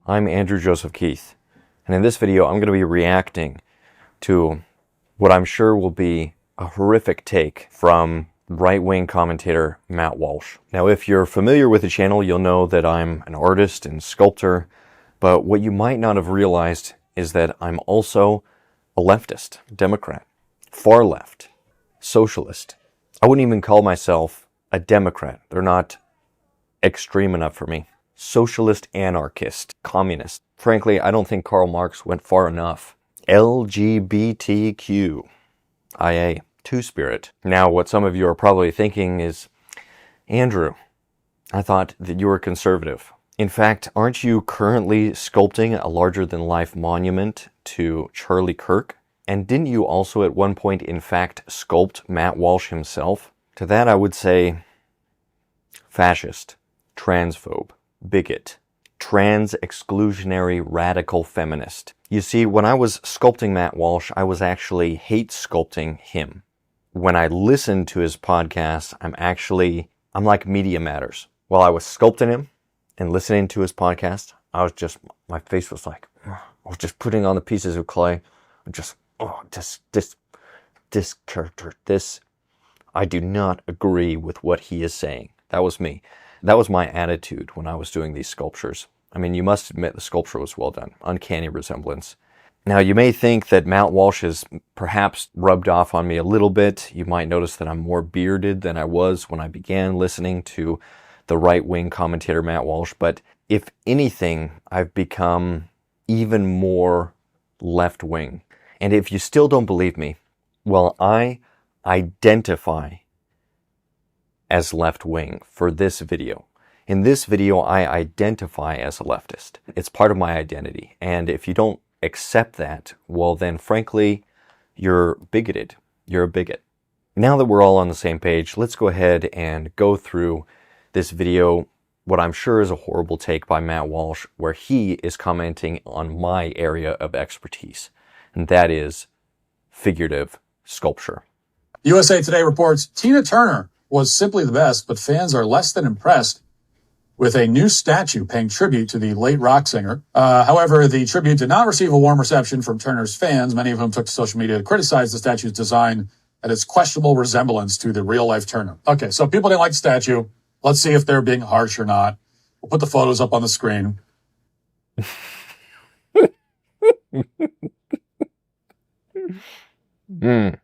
I'm Andrew Joseph Keith, and in this video I'm going to be reacting to what I'm sure will be a horrific take from right-wing commentator Matt Walsh. Now, if you're familiar with the channel, you'll know that I'm an artist and sculptor, but what you might not have realized is that I'm also a leftist, Democrat, far left, socialist. I wouldn't even call myself a Democrat. They're not extreme enough for me. Socialist, anarchist, communist. Frankly, I don't think Karl Marx went far enough. LGBTQIA, two-spirit. Now, what some of you are probably thinking is, Andrew, I thought that you were conservative. In fact, aren't you currently sculpting a larger-than-life monument to Charlie Kirk? And didn't you also at one point, in fact, sculpt Matt Walsh himself? To that I would say, fascist, transphobe, bigot, trans-exclusionary radical feminist. You see, when I was sculpting Matt Walsh, I was actually hate sculpting him. When I listened to his podcast, I'm like Media Matters. While I was sculpting him and listening to his podcast, my face was like, I was just putting on the pieces of clay. This character, I do not agree with what he is saying. That was me. That was my attitude when I was doing these sculptures. I mean, you must admit the sculpture was well done. Uncanny resemblance. Now, you may think that Matt Walsh has perhaps rubbed off on me a little bit. You might notice that I'm more bearded than I was when I began listening to the right-wing commentator Matt Walsh. But if anything, I've become even more left-wing. And if you still don't believe me, well, I identify as left-wing for this video. In this video, I identify as a leftist. It's part of my identity. And if you don't accept that, well then, frankly, you're bigoted. You're a bigot. Now that we're all on the same page, let's go ahead and go through this video, what I'm sure is a horrible take by Matt Walsh, where he is commenting on my area of expertise, and that is figurative sculpture. USA Today reports Tina Turner was simply the best, but fans are less than impressed with a new statue paying tribute to the late rock singer. However, the tribute did not receive a warm reception from Turner's fans, many of whom took to social media to criticize the statue's design and its questionable resemblance to the real-life Turner. Okay, so people didn't like the statue. Let's see if they're being harsh or not. We'll put the photos up on the screen. And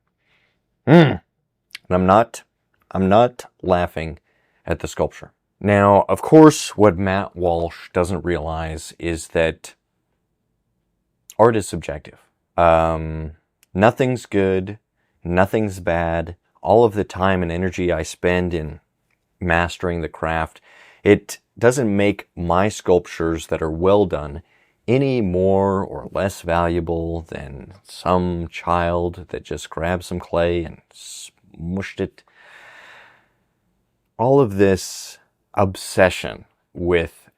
I'm not laughing at the sculpture. Now, of course, what Matt Walsh doesn't realize is that art is subjective. Nothing's good, nothing's bad. All of the time and energy I spend in mastering the craft, it doesn't make my sculptures that are well done any more or less valuable than some child that just grabbed some clay and smushed it. All of this obsession with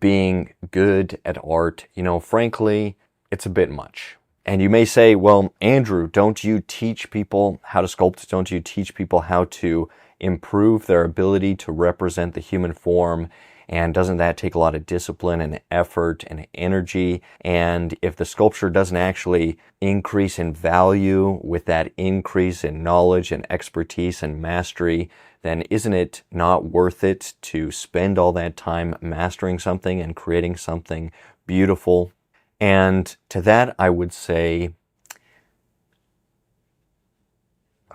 being good at art, frankly, it's a bit much. And you may say, well, Andrew, don't you teach people how to sculpt? Don't you teach people how to improve their ability to represent the human form? And doesn't that take a lot of discipline and effort and energy? And if the sculpture doesn't actually increase in value with that increase in knowledge and expertise and mastery, then isn't it not worth it to spend all that time mastering something and creating something beautiful? And to that, I would say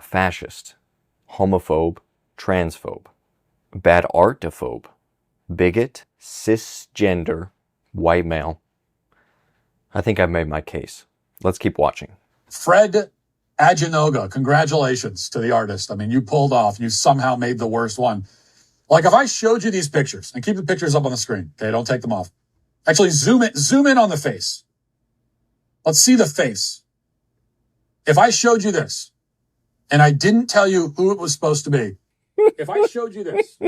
fascist, homophobe, transphobe, bad artophobe, bigot, cisgender, white male. I think I've made my case. Let's keep watching. Fred Aginoga, congratulations to the artist. I mean, you pulled off. You somehow made the worst one. Like if I showed you these pictures, and keep the pictures up on the screen, okay, don't take them off. Actually, zoom in on the face. Let's see the face. If I showed you this, and I didn't tell you who it was supposed to be, if I showed you this,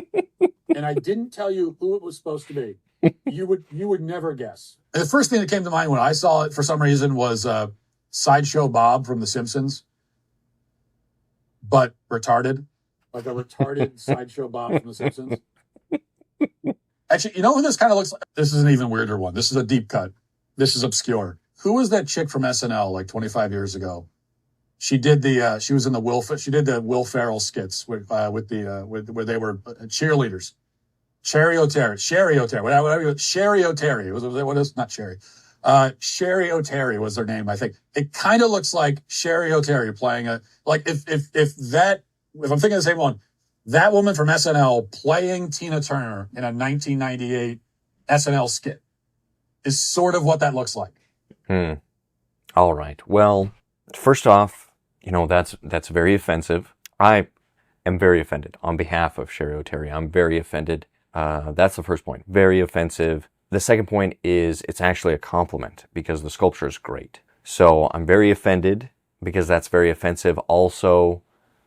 and I didn't tell you who it was supposed to be, you would never guess. And the first thing that came to mind when I saw it for some reason was Sideshow Bob from The Simpsons, but retarded, like a retarded Sideshow Bob from The Simpsons. Actually, you know who this kind of looks like? This is an even weirder one. This is a deep cut. This is obscure. Who was that chick from SNL like 25 years ago? She did she was in the she did the Will Ferrell skits where they were cheerleaders. Sherry O'Terry, whatever, Sherry O'Terry. What is, not Sherry. Sherry O'Terry was their name, I think. It kind of looks like Sherry O'Terry playing like if I'm thinking of the same one, that woman from SNL playing Tina Turner in a 1998 SNL skit is sort of what that looks like. All right. Well, first off, that's very offensive. I am very offended on behalf of Sherry O'Terry. I'm very offended. That's the first point. Very offensive. The second point is it's actually a compliment because the sculpture is great. So I'm very offended because that's very offensive. Also,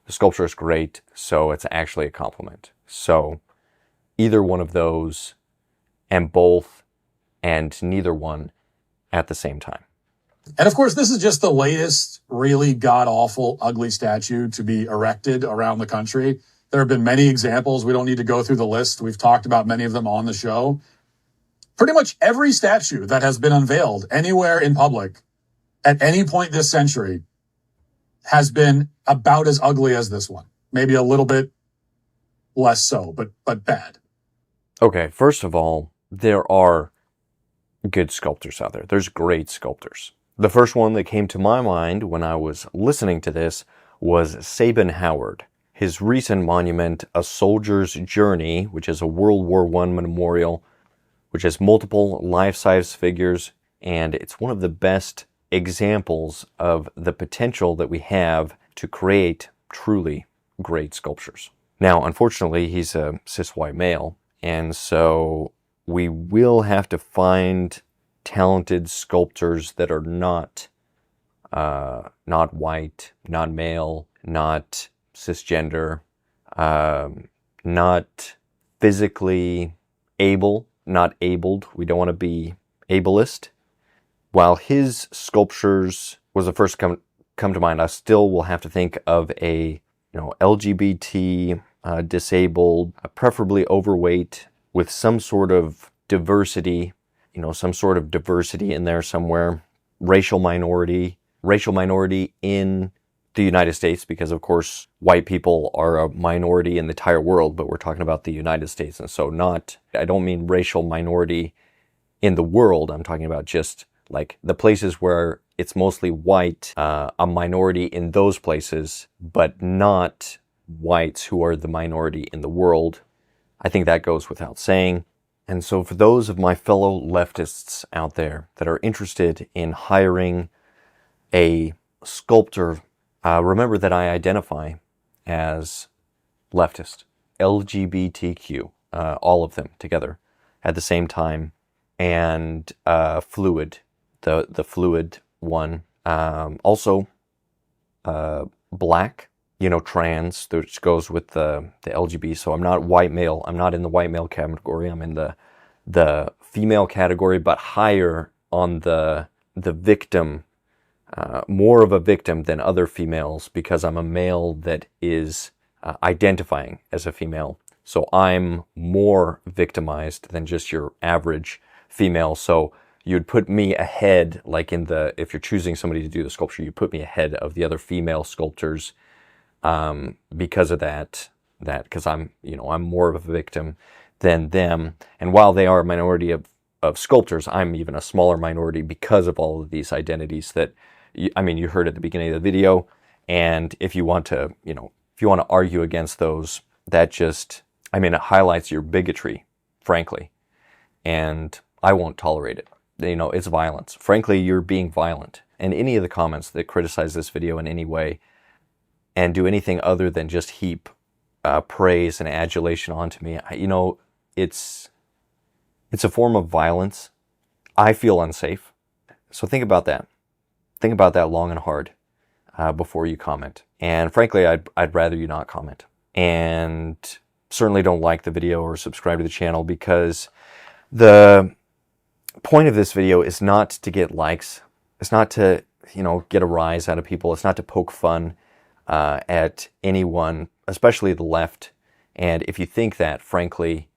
the sculpture is great, so it's actually a compliment. So either one of those and both and neither one at the same time. And of course, this is just the latest really god-awful, ugly statue to be erected around the country. There have been many examples. We don't need to go through the list. We've talked about many of them on the show. Pretty much every statue that has been unveiled anywhere in public at any point this century has been about as ugly as this one. Maybe a little bit less so, but bad. Okay, first of all, there are good sculptors out there. There's great sculptors. The first one that came to my mind when I was listening to this was Sabin Howard. His recent monument, A Soldier's Journey, which is a World War I memorial, which has multiple life-size figures, and it's one of the best examples of the potential that we have to create truly great sculptures. Now, unfortunately, he's a cis white male, and so we will have to find talented sculptors that are not white, not male, not cisgender, not physically able, not abled. We don't want to be ableist. While his sculptures was the first to come to mind, I still will have to think of a LGBT, disabled, preferably overweight, with some sort of diversity, some sort of diversity in there somewhere. Racial minority in the United States, because of course white people are a minority in the entire world, but we're talking about the United States. And so I don't mean racial minority in the world. I'm talking about just like the places where it's mostly white, a minority in those places, but not whites who are the minority in the world. I think that goes without saying. And so for those of my fellow leftists out there that are interested in hiring a sculptor, remember that I identify as leftist, LGBTQ, all of them together at the same time, and fluid, the fluid one. Also, black, trans, which goes with the LGB. So I'm not white male. I'm not in the white male category. I'm in the female category, but higher on the victim, more of a victim than other females, because I'm a male that is identifying as a female. So I'm more victimized than just your average female. So you'd put me ahead, like if you're choosing somebody to do the sculpture, you put me ahead of the other female sculptors, because of that, because I'm more of a victim than them. And while they are a minority of sculptors, I'm even a smaller minority because of all of these identities that, you heard at the beginning of the video. And if you want to, argue against those, that just, it highlights your bigotry, frankly. And I won't tolerate it. It's violence. Frankly, you're being violent. And any of the comments that criticize this video in any way and do anything other than just heap praise and adulation onto me, it's a form of violence. I feel unsafe. So think about that. Think about that long and hard before you comment. And frankly, I'd rather you not comment. And certainly don't like the video or subscribe to the channel, because the point of this video is not to get likes. It's not to, get a rise out of people. It's not to poke fun at anyone, especially the left. And if you think that, frankly,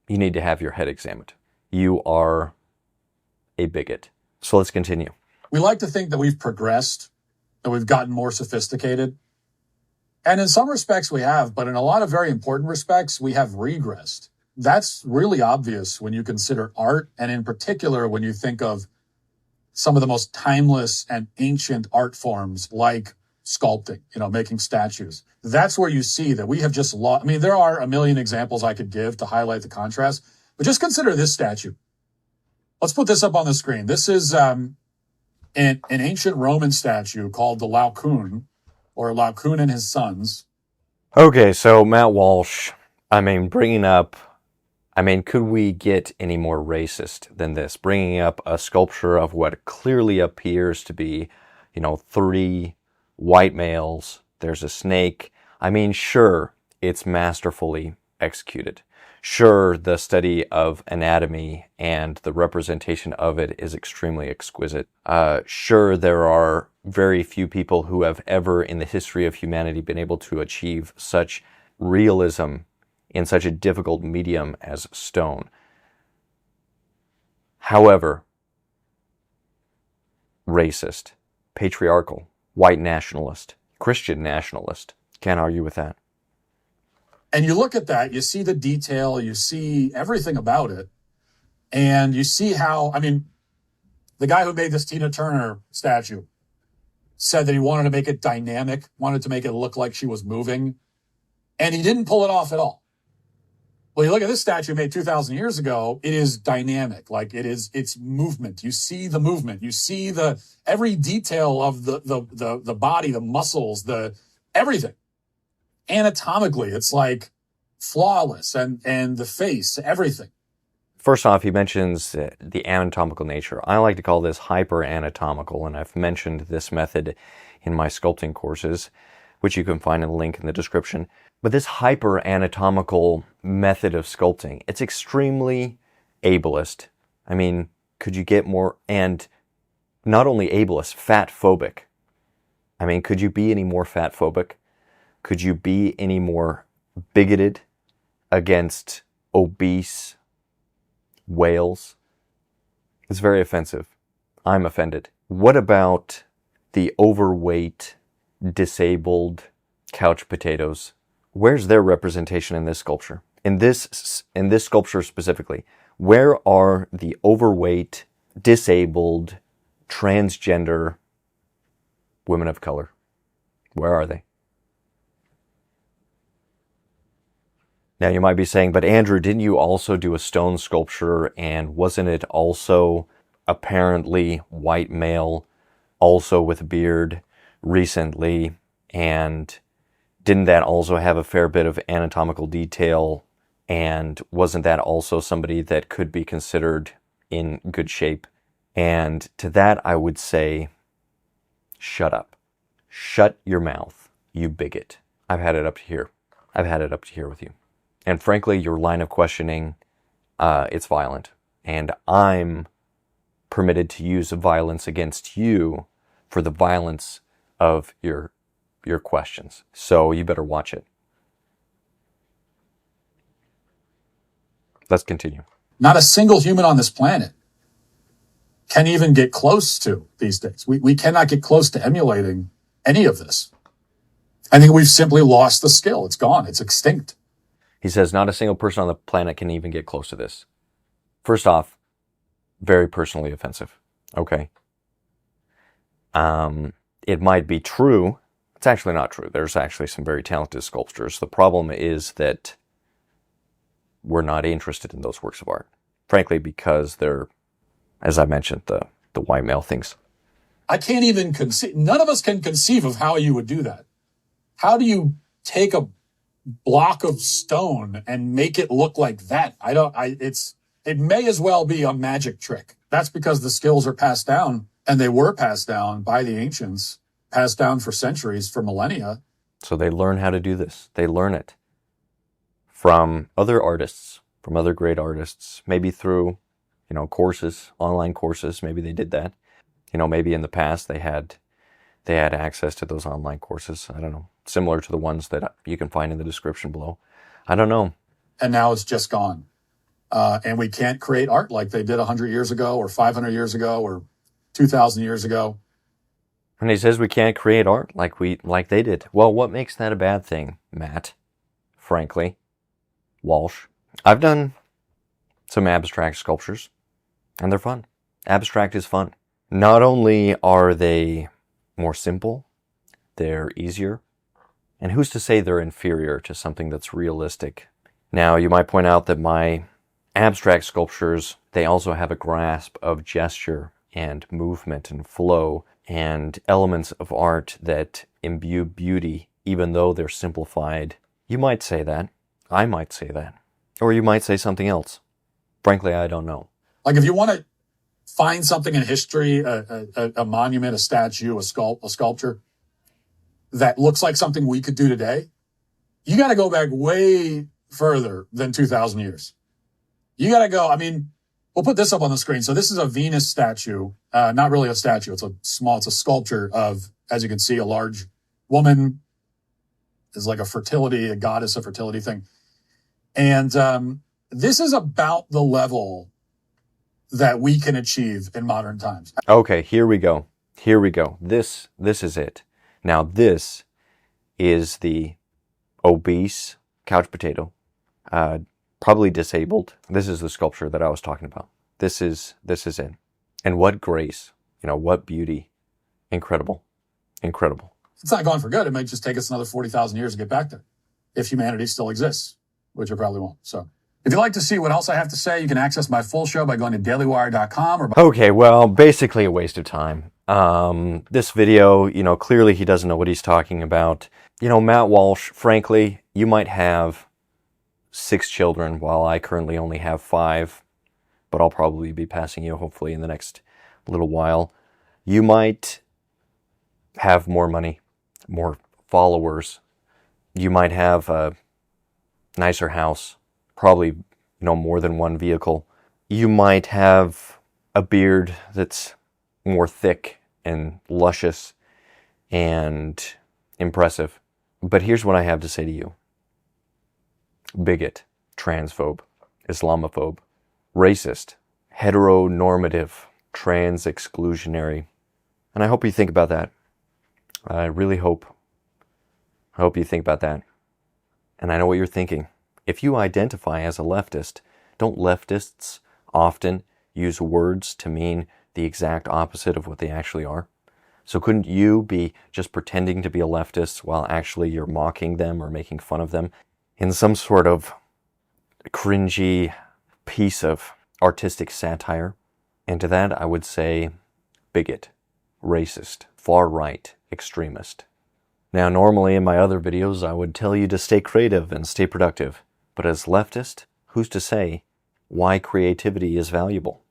you need to have your head examined. You are a bigot. So let's continue. We like to think that we've progressed, that we've gotten more sophisticated. And in some respects we have, but in a lot of very important respects, we have regressed. That's really obvious when you consider art, and in particular, when you think of some of the most timeless and ancient art forms like sculpting, making statues. That's where you see that we have just lost. I mean, there are a million examples I could give to highlight the contrast, but just consider this statue. Let's put this up on the screen. This is an ancient Roman statue called the Laocoon, or Laocoon and his sons. Okay, so Matt Walsh, could we get any more racist than this? Bringing up a sculpture of what clearly appears to be, 3 white males. There's a snake. Sure, it's masterfully executed. Sure, the study of anatomy and the representation of it is extremely exquisite. Sure, there are very few people who have ever in the history of humanity been able to achieve such realism in such a difficult medium as stone. However, racist, patriarchal, white nationalist, Christian nationalist. Can't argue with that. And you look at that, you see the detail, you see everything about it, and you see how, the guy who made this Tina Turner statue said that he wanted to make it dynamic, wanted to make it look like she was moving, and he didn't pull it off at all. Well, you look at this statue made 2,000 years ago, it is dynamic, it's movement. You see the movement, you see every detail of the body, the muscles, everything. Anatomically, it's like flawless, and the face, everything. First off, he mentions the anatomical nature. I like to call this hyper-anatomical, and I've mentioned this method in my sculpting courses, which you can find in the link in the description. But this hyper-anatomical method of sculpting, it's extremely ableist. Could you get more, and not only ableist, fat-phobic. Could you be any more fat-phobic? Could you be any more bigoted against obese whales? It's very offensive. I'm offended. What about the overweight, disabled couch potatoes? Where's their representation in this sculpture? In this sculpture specifically, where are the overweight, disabled, transgender women of color? Where are they? Now you might be saying, but Andrew, didn't you also do a stone sculpture, and wasn't it also apparently white male, also with a beard recently, and didn't that also have a fair bit of anatomical detail, and wasn't that also somebody that could be considered in good shape? And to that I would say, shut up. Shut your mouth, you bigot. I've had it up to here. I've had it up to here with you. And frankly, your line of questioning, it's violent. And I'm permitted to use violence against you for the violence of your questions. So you better watch it. Let's continue. Not a single human on this planet can even get close to these days. We cannot get close to emulating any of this. I think we've simply lost the skill. It's gone. It's extinct. He says not a single person on the planet can even get close to this. First off, very personally offensive. Okay. It might be true. It's actually not true. There's actually some very talented sculptors. The problem is that we're not interested in those works of art. Frankly, because they're, as I mentioned, the white male things. I can't even conceive. None of us can conceive of how you would do that. How do you take a block of stone and make it look like that? It may as well be a magic trick. That's because the skills are passed down, and they were passed down by the ancients, passed down for centuries, for millennia. So they learn how to do this. They learn it from other artists, from other great artists, maybe through, courses, online courses. Maybe they did that. Maybe in the past they had access to those online courses. I don't know. Similar to the ones that you can find in the description below. I don't know. And now it's just gone. And we can't create art like they did 100 years ago or 500 years ago or 2,000 years ago. And he says we can't create art like they did. Well, what makes that a bad thing, Matt? Frankly, Walsh. I've done some abstract sculptures, and they're fun. Abstract is fun. Not only are they more simple, they're easier, and who's to say they're inferior to something that's realistic? Now, you might point out that my abstract sculptures, they also have a grasp of gesture and movement and flow and elements of art that imbue beauty, even though they're simplified. You might say that. I might say that. Or you might say something else. Frankly, I don't know. Like if you want to find something in history, a monument, a statue, a sculpture that looks like something we could do today, you got to go back way further than 2,000 years. You got to go, I mean, we'll put this up on the screen. So this is a Venus statue, not really a statue. It's a sculpture of, as you can see, a large woman is like a goddess of fertility thing. And this is about the level that we can achieve in modern times. Okay, here we go. Here we go. This is it. Now this is the obese couch potato, probably disabled. This is the sculpture that I was talking about. This is it. And what grace, what beauty. Incredible. Incredible. It's not gone for good. It may just take us another 40,000 years to get back there, if humanity still exists, which it probably won't. So if you'd like to see what else I have to say, you can access my full show by going to dailywire.com or Okay, well, basically a waste of time. This video, clearly he doesn't know what he's talking about. Matt Walsh, frankly, you might have 6 children while I currently only have 5, but I'll probably be passing you hopefully in the next little while. You might have more money, more followers. You might have a nicer house, probably, more than one vehicle. You might have a beard that's more thick and luscious and impressive. But here's what I have to say to you. Bigot, transphobe, Islamophobe, racist, heteronormative, trans-exclusionary. And I hope you think about that. I really hope. I hope you think about that. And I know what you're thinking. If you identify as a leftist, don't leftists often use words to mean the exact opposite of what they actually are? So couldn't you be just pretending to be a leftist while actually you're mocking them or making fun of them in some sort of cringy piece of artistic satire? And to that, I would say bigot, racist, far-right, extremist. Now, normally in my other videos, I would tell you to stay creative and stay productive. But as leftist, who's to say why creativity is valuable?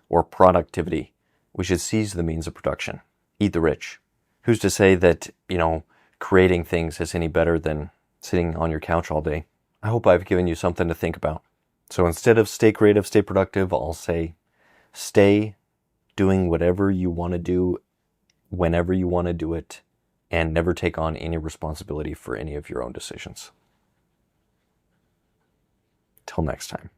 Or productivity? We should seize the means of production. Eat the rich. Who's to say that, creating things is any better than sitting on your couch all day? I hope I've given you something to think about. So instead of stay creative, stay productive, I'll say stay doing whatever you want to do, whenever you want to do it, and never take on any responsibility for any of your own decisions. Till next time.